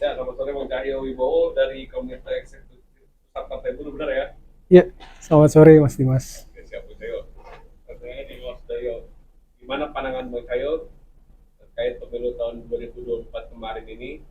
Ya, selamat sore Bang Cahyo Wibowo dari Komite Eksekutif Pusat Partai Buruh, benar ya? Ya, selamat sore Mas Dimas. Oke, siap Bang Cahyo. Katanya di Mas Cahyo, gimana pandangan Bang Cahyo terkait pemilu tahun 2024 kemarin ini,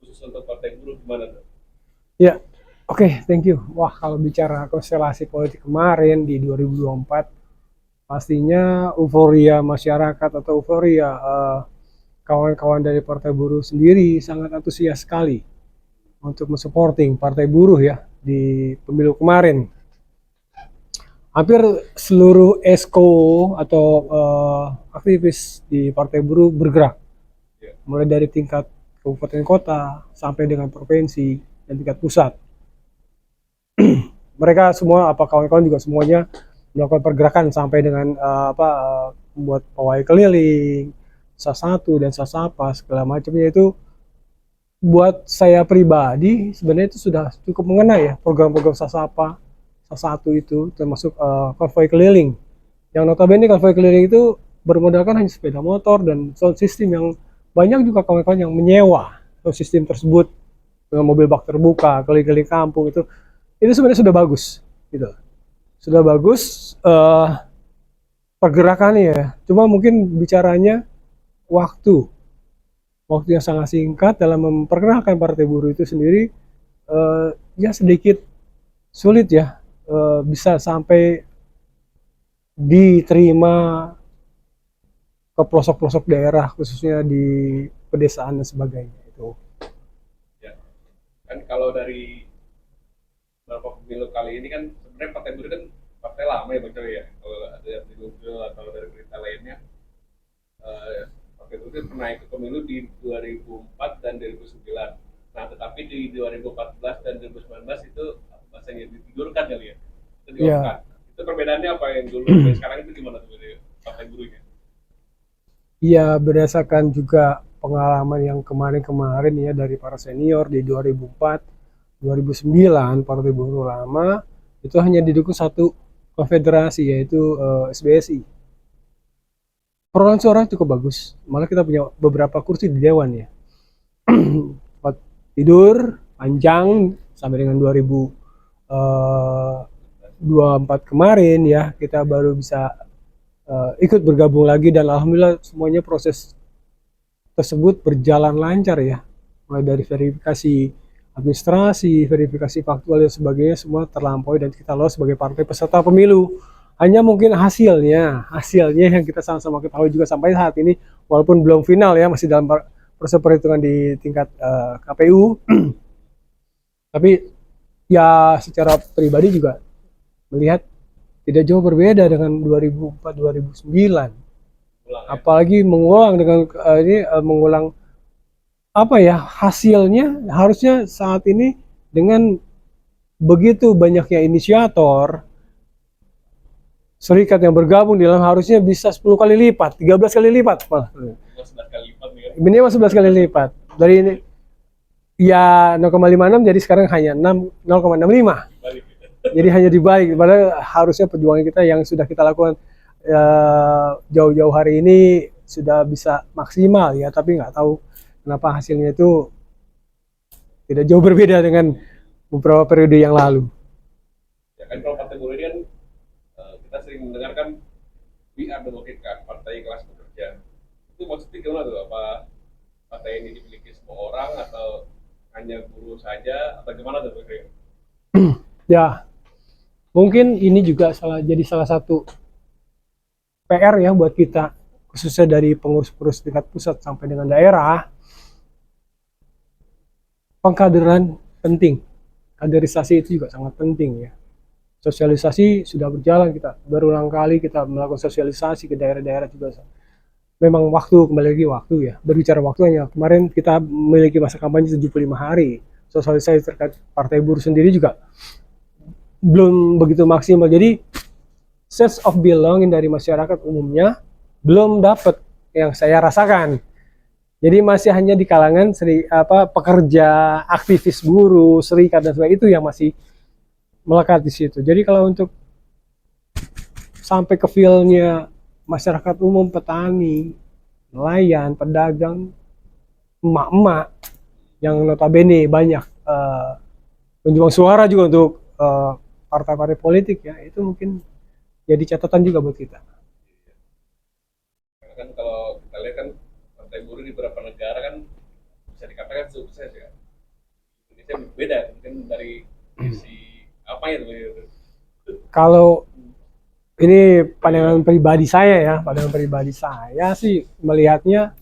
khusus untuk Partai Buruh gimana tuh? Ya, oke, thank you. Wah, kalau bicara konstelasi politik kemarin di 2024, pastinya euforia masyarakat atau euforia kawan-kawan dari Partai Buruh sendiri sangat antusias sekali untuk mensupporting Partai Buruh ya di pemilu kemarin. Hampir seluruh esko atau aktivis di Partai Buruh bergerak, Ya, mulai dari tingkat kabupaten kota sampai dengan provinsi dan tingkat pusat. Mereka semua apa kawan-kawan juga semuanya melakukan pergerakan sampai dengan membuat pawai keliling, sasatu dan sasapa segala macamnya itu buat saya pribadi sebenarnya itu sudah cukup mengena ya program-program sasapa, sasatu itu termasuk konvoi keliling. Yang notabene konvoi keliling itu bermodalkan hanya sepeda motor dan sound system yang banyak juga kawan-kawan yang menyewa sound system tersebut dengan mobil bak terbuka keliling-keliling kampung itu sebenarnya sudah bagus gitu, sudah bagus pergerakannya ya. Cuma mungkin bicaranya waktu waktu yang sangat singkat dalam memperkenalkan Partai Buruh itu sendiri, ya sedikit sulit ya, bisa sampai diterima ke pelosok-pelosok daerah khususnya di pedesaan dan sebagainya itu. ya. Kan kalau dari beberapa pemilu kali ini kan sebenarnya Partai Buruh kan partai lama ya Bang Cahyo ya. Kalau ada yang di Google atau dari berita lainnya, Partai Buruh kan pernah ikut pemilu di 2004 dan 2009. Nah, tetapi di 2014 dan 2019 itu bahasanya ditidurkan kali ya, itu diopkan. Ya, Itu perbedaannya apa yang dulu dan sekarang itu gimana tuh dari Partai Buruhnya? ya berdasarkan juga pengalaman yang kemarin-kemarin ya dari para senior di 2004, 2009 Partai Buruh Lama itu hanya didukung satu konfederasi yaitu SBSI. Perolehan suara cukup bagus, malah kita punya beberapa kursi di dewan ya. Tempat tidur panjang sampai dengan 2024 kemarin ya kita baru bisa ikut bergabung lagi dan alhamdulillah semuanya proses tersebut berjalan lancar ya, mulai dari verifikasi administrasi, verifikasi faktual dan sebagainya semua terlampaui dan kita lolos sebagai partai peserta pemilu. Hanya mungkin hasilnya yang kita sama-sama ketahui juga sampai saat ini, walaupun belum final ya, masih dalam proses perhitungan di tingkat KPU. Tapi ya secara pribadi juga melihat tidak jauh berbeda dengan 2004-2009. Ulang ya. Apalagi mengulang dengan mengulang apa ya hasilnya harusnya saat ini dengan begitu banyaknya inisiator serikat yang bergabung di dalam harusnya bisa 10 kali lipat, 13 kali lipat malah. 11 kali lipat nih kan. Minimal 11 kali lipat. Dari ini ya 0,56 jadi sekarang hanya 0,65. Dibalik gitu. Jadi hanya dibalik, padahal harusnya perjuangan kita yang sudah kita lakukan jauh-jauh hari ini sudah bisa maksimal ya, tapi nggak tahu kenapa hasilnya itu tidak jauh berbeda dengan beberapa periode yang lalu. Ya kan kalau Partai Buruh ini kan kita sering mendengarkan we are the working class, partai kelas pekerja. Itu maksudnya gimana tuh? Apa partai ini dimiliki semua orang atau hanya buruh saja atau gimana tuh? Ya, mungkin ini juga jadi salah satu PR ya buat kita, khususnya dari pengurus-pengurus tingkat pusat sampai dengan daerah. Pengkaderan penting, kaderisasi itu juga sangat penting ya. Sosialisasi sudah berjalan, kita berulang kali kita melakukan sosialisasi ke daerah-daerah juga. Memang waktu, kembali lagi waktu ya, berbicara waktunya, kemarin kita memiliki masa kampanye 75 hari. Sosialisasi terkait Partai Buruh sendiri juga belum begitu maksimal, jadi sense of belonging dari masyarakat umumnya belum dapat yang saya rasakan. Jadi masih hanya di kalangan pekerja, aktivis buruh, serikat dan sebagainya itu yang masih melekat di situ. Jadi kalau untuk sampai ke feel-nya masyarakat umum, petani, nelayan, pedagang, emak-emak yang notabene banyak menjual suara juga untuk partai-partai politik ya, itu mungkin jadi catatan juga buat kita. Karena kan kalau kita lihat kan partai buruh di beberapa negara kan bisa dikatakan sukses ya. Indonesia beda mungkin dari sisi apa ya tuh? Kalau ini pandangan pribadi saya ya, pandangan pribadi saya sih melihatnya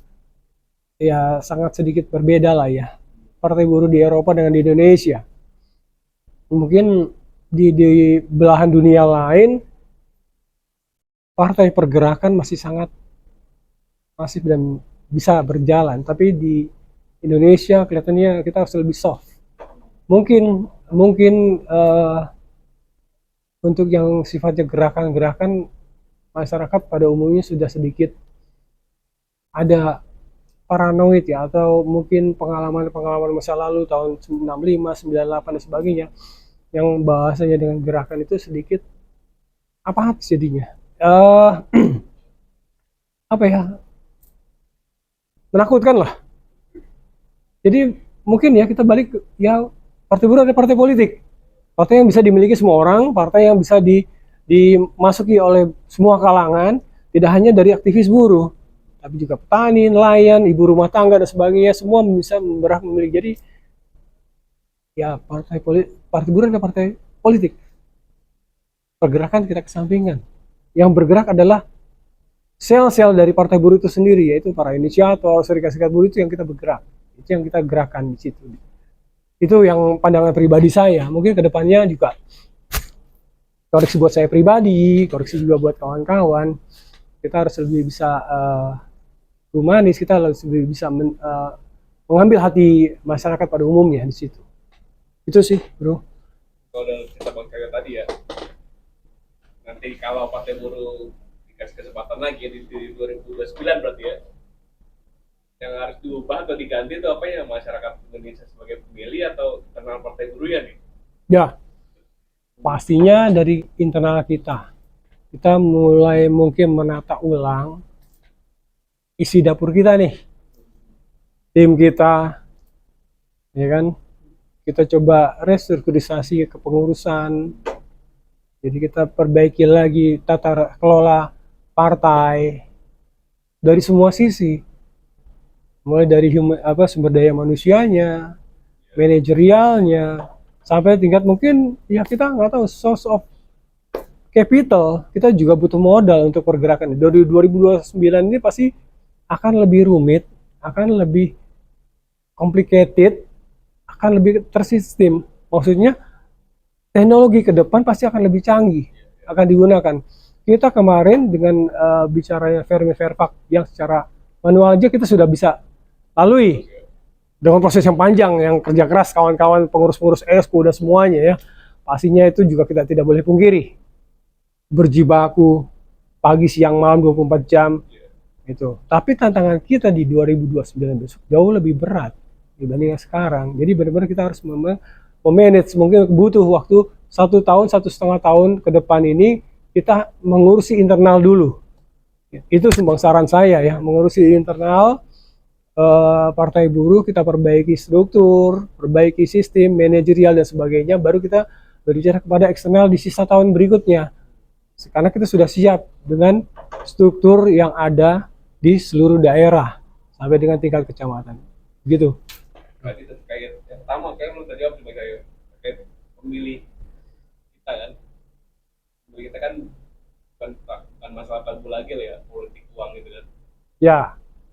ya sangat sedikit berbeda lah ya. Partai buruh di Eropa dengan di Indonesia. Mungkin di belahan dunia lain, partai pergerakan masih sangat masif dan bisa berjalan. Tapi di Indonesia kelihatannya kita harus lebih soft. Mungkin mungkin untuk yang sifatnya gerakan-gerakan, masyarakat pada umumnya sudah sedikit ada paranoid ya, atau mungkin pengalaman-pengalaman masa lalu tahun 65, 98 dan sebagainya, yang bahasanya dengan gerakan itu sedikit apatis jadinya. Apa ya, menakutkan lah. Jadi mungkin ya kita balik ya, partai buruh ada partai politik, partai yang bisa dimiliki semua orang, partai yang bisa dimasuki oleh semua kalangan, tidak hanya dari aktivis buruh, tapi juga petani, nelayan, ibu rumah tangga dan sebagainya, semua bisa berhak memiliki. Jadi ya partai buruh adalah partai politik. Pergerakan kita kesampingkan. Yang bergerak adalah sel-sel dari partai buruh itu sendiri, yaitu para inisiator, serikat-serikat buruh itu yang kita bergerak. Itu yang kita gerakan di situ. Itu yang pandangan pribadi saya. Mungkin kedepannya juga koreksi buat saya pribadi, koreksi juga buat kawan-kawan. Kita harus lebih bisa humanis, kita harus lebih bisa mengambil hati masyarakat pada umumnya di situ. Itu sih, bro. Kalau dari cerita Bang Cahyo tadi ya, nanti kalau partai buruh dikasih kesempatan lagi di 2029 berarti ya, yang harus diubah atau diganti itu apa ya, masyarakat Indonesia sebagai pemilih atau internal partai buruh ya nih? Ya, pastinya dari internal kita. Kita mulai mungkin menata ulang isi dapur kita nih, tim kita, ya kan? Kita coba restrukturisasi kepengurusan. Jadi kita perbaiki lagi tata kelola partai dari semua sisi. Mulai dari sumber daya manusianya, manajerialnya, sampai tingkat mungkin ya kita nggak tahu source of capital. Kita juga butuh modal untuk pergerakan. Dari 2029 ini pasti akan lebih rumit, akan lebih complicated, akan lebih tersistem. Maksudnya teknologi ke depan pasti akan lebih canggih, akan digunakan. Kita kemarin dengan bicaranya Fermi Verpak yang secara manual aja kita sudah bisa lalui dengan proses yang panjang, yang kerja keras kawan-kawan pengurus-pengurus ESKO dan semuanya ya. Pastinya itu juga kita tidak boleh pungkiri. Berjibaku pagi siang malam 24 jam itu. Tapi tantangan kita di 2029 besok jauh lebih berat dibanding yang sekarang. Jadi benar-benar kita harus memanage, mungkin butuh waktu 1 tahun, 1,5 tahun ke depan ini kita mengurusi internal dulu. Itu sumbang saran saya ya, mengurusi internal partai buruh, kita perbaiki struktur, perbaiki sistem, manajerial dan sebagainya, baru kita berbicara kepada eksternal di sisa tahun berikutnya. Karena kita sudah siap dengan struktur yang ada di seluruh daerah sampai dengan tingkat kecamatan. Begitu. Berarti terkait yang pertama kayak lu tadi jawab cuma kayak terkait pemilih kita kan. Pemilih kita kan bukan masalah tabu lagi lah ya, politik uang gitu kan. Ya.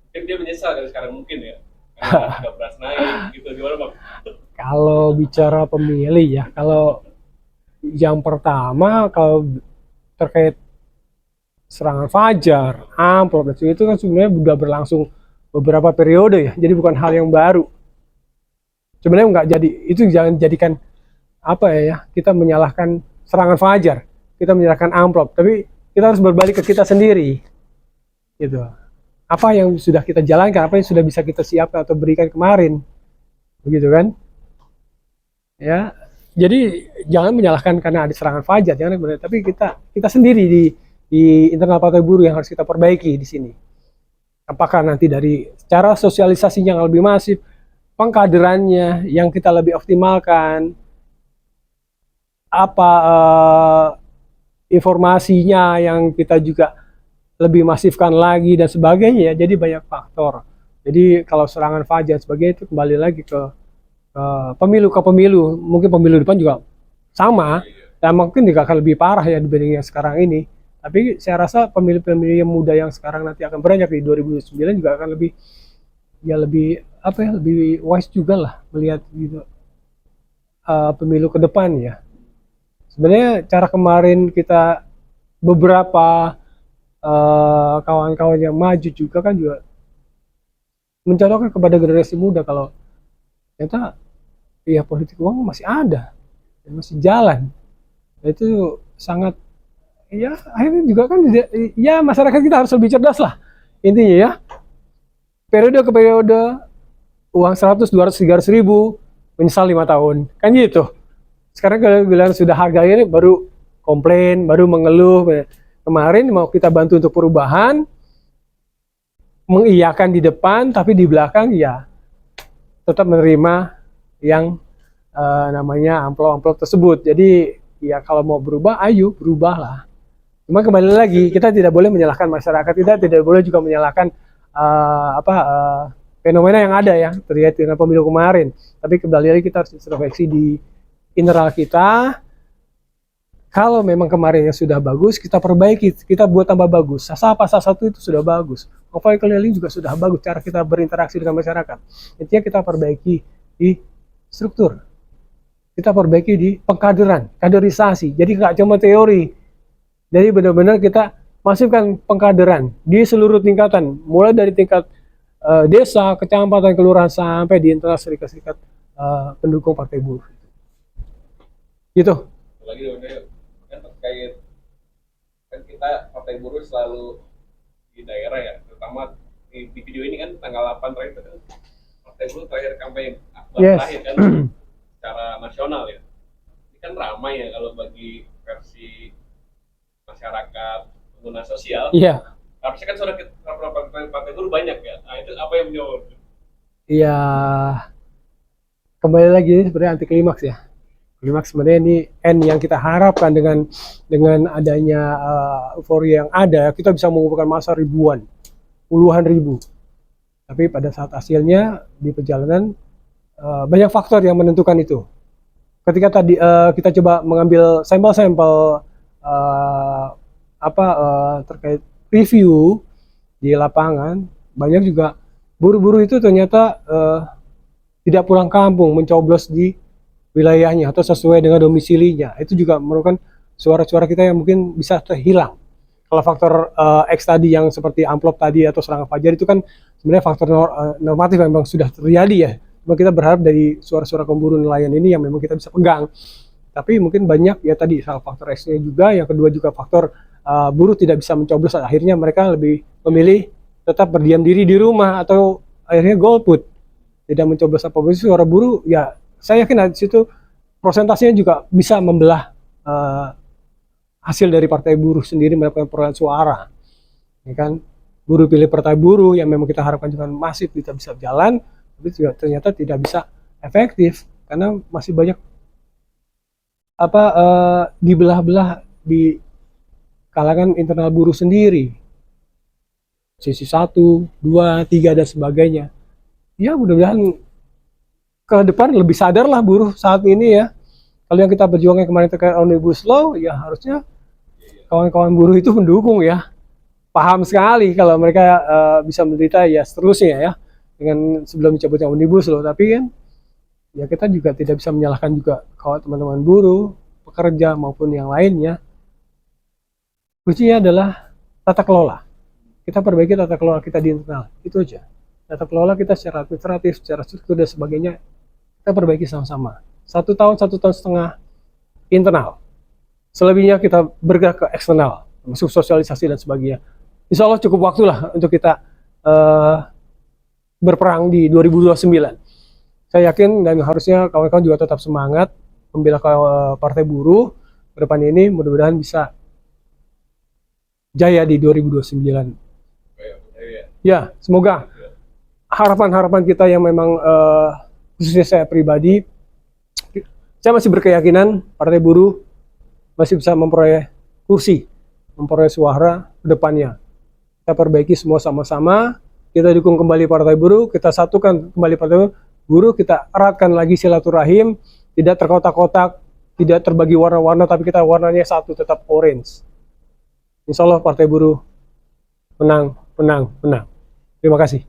Mungkin dia menyesal kan sekarang mungkin ya. Karena harga beras naik gitu, gimana Bang? Kalau bicara pemilih ya, kalau yang pertama kalau terkait serangan fajar, amplop, dan itu kan sebenarnya sudah berlangsung beberapa periode ya, jadi bukan hal yang baru. Sebenarnya nggak jadi, itu jangan jadikan apa ya, kita menyalahkan serangan fajar, kita menyalahkan amplop, tapi kita harus berbalik ke kita sendiri, gitu. Apa yang sudah kita jalankan, apa yang sudah bisa kita siapkan atau berikan kemarin, begitu kan? Ya, jadi jangan menyalahkan karena ada serangan fajar, jangan, tapi kita sendiri di internal partai buruh yang harus kita perbaiki di sini. Apakah nanti dari cara sosialisasinya yang lebih masif, pengkaderannya yang kita lebih optimalkan, apa informasinya yang kita juga lebih masifkan lagi dan sebagainya. Jadi banyak faktor. Jadi kalau serangan fajar sebagainya itu kembali lagi ke pemilu ke pemilu. Mungkin pemilu depan juga sama, dan mungkin juga akan lebih parah ya dibanding yang sekarang ini. Tapi saya rasa pemilih-pemilih yang muda yang sekarang nanti akan beranjak di 2009 juga akan lebih, ya lebih apa ya, lebih wise juga lah melihat gitu pemilu ke depan ya. Sebenarnya cara kemarin kita beberapa kawan-kawan yang maju juga kan juga mencontohkan kepada generasi muda kalau ternyata ya politik uang masih ada dan masih jalan. Nah, itu sangat, ya akhirnya juga kan ya masyarakat kita harus lebih cerdas lah intinya ya. Periode ke periode uang 100, 200, 300 ribu menyesal 5 tahun kan gitu. Sekarang kalau bilang sudah harganya baru komplain, baru mengeluh. Kemarin mau kita bantu untuk perubahan, mengiyakan di depan tapi di belakang ya tetap menerima yang namanya amplop-amplop tersebut. Jadi ya kalau mau berubah, ayo berubahlah. Cuma kembali lagi, kita tidak boleh menyalahkan masyarakat, kita tidak boleh juga menyalahkan fenomena yang ada ya terkait dengan pemilu kemarin. Tapi kembali lagi kita harus introspeksi di internal kita. Kalau memang kemarinnya sudah bagus, kita perbaiki, kita buat tambah bagus. Pasal 1 itu sudah bagus. Profile keliling juga sudah bagus, cara kita berinteraksi dengan masyarakat. Intinya kita perbaiki di struktur. Kita perbaiki di pengkaderan, kaderisasi. Jadi nggak cuma teori. Jadi benar-benar kita masifkan pengkaderan di seluruh tingkatan, mulai dari tingkat desa, kecamatan, kelurahan, sampai di internal serikat-serikat pendukung Partai Buruh. Gitu. Lagi dong, kan terkait kan kita Partai Buruh selalu di daerah ya, terutama di video ini kan tanggal 8 terakhir kan Partai Buruh terakhir kampanye terakhir kan secara nasional ya. Ini kan ramai ya kalau bagi versi masyarakat pengguna sosial. Iya. Harusnya kan suara Partai Buruh banyak ya. Nah itu apa yang menjawab? Iya. Kembali lagi sebenarnya anti klimaks ya. Klimaks sebenarnya ini end yang kita harapkan dengan adanya euforia yang ada, kita bisa mengumpulkan massa ribuan, puluhan ribu. Tapi pada saat hasilnya di perjalanan banyak faktor yang menentukan itu. Ketika tadi kita coba mengambil sampel-sampel terkait review di lapangan, banyak juga buruh-buruh itu ternyata tidak pulang kampung, mencoblos di wilayahnya atau sesuai dengan domisilinya. Itu juga merupakan suara-suara kita yang mungkin bisa terhilang. Kalau faktor X tadi yang seperti amplop tadi atau serangan fajar itu kan sebenarnya faktor normatif yang memang sudah terjadi ya. Cuma kita berharap dari suara-suara pemburu nelayan ini yang memang kita bisa pegang. Tapi mungkin banyak ya tadi salah faktor X-nya juga, yang kedua juga faktor buruh tidak bisa mencoblos, akhirnya mereka lebih memilih tetap berdiam diri di rumah atau akhirnya golput, tidak mencoblos apapun. Suara buruh ya saya yakin di situ prosentasenya juga bisa membelah hasil dari Partai Buruh sendiri mendapatkan perolehan suara. Ya kan? Buruh pilih Partai Buruh yang memang kita harapkan juga masif bisa jalan, tapi juga ternyata tidak bisa efektif karena masih banyak dibelah-belah di kalangan internal buruh sendiri. Sisi 1, 2, 3 dan sebagainya. Ya mudah-mudahan ke depan lebih sadarlah buruh saat ini ya. Kalau yang kita berjuangnya kemarin terkait Omnibus Law, ya harusnya kawan-kawan buruh itu mendukung ya. Paham sekali kalau mereka bisa menderita ya seterusnya ya. Dengan sebelum dicabutnya Omnibus Law. Tapi kan ya kita juga tidak bisa menyalahkan juga kawan teman-teman buruh, pekerja maupun yang lainnya. Kuncinya adalah tata kelola. Kita perbaiki tata kelola kita di internal. Itu aja. Tata kelola kita secara administratif, secara struktur dan sebagainya kita perbaiki sama-sama. 1 tahun, 1,5 tahun internal. Selebihnya kita bergerak ke eksternal, termasuk sosialisasi dan sebagainya. Insya Allah cukup waktu lah untuk kita berperang di 2029. Saya yakin dan harusnya kawan-kawan juga tetap semangat membela Partai Buruh ke depan ini, mudah-mudahan bisa jaya di 2029. Ya, semoga harapan-harapan kita yang memang khususnya saya pribadi, saya masih berkeyakinan Partai Buruh masih bisa memperoleh kursi, memperoleh suara ke depannya. Kita perbaiki semua sama-sama, kita dukung kembali Partai Buruh, kita satukan kembali Partai Buruh, kita eratkan lagi silaturahim, tidak terkotak-kotak, tidak terbagi warna-warna, tapi kita warnanya satu, tetap orange. Insya Allah Partai Buruh menang, menang, menang. Terima kasih.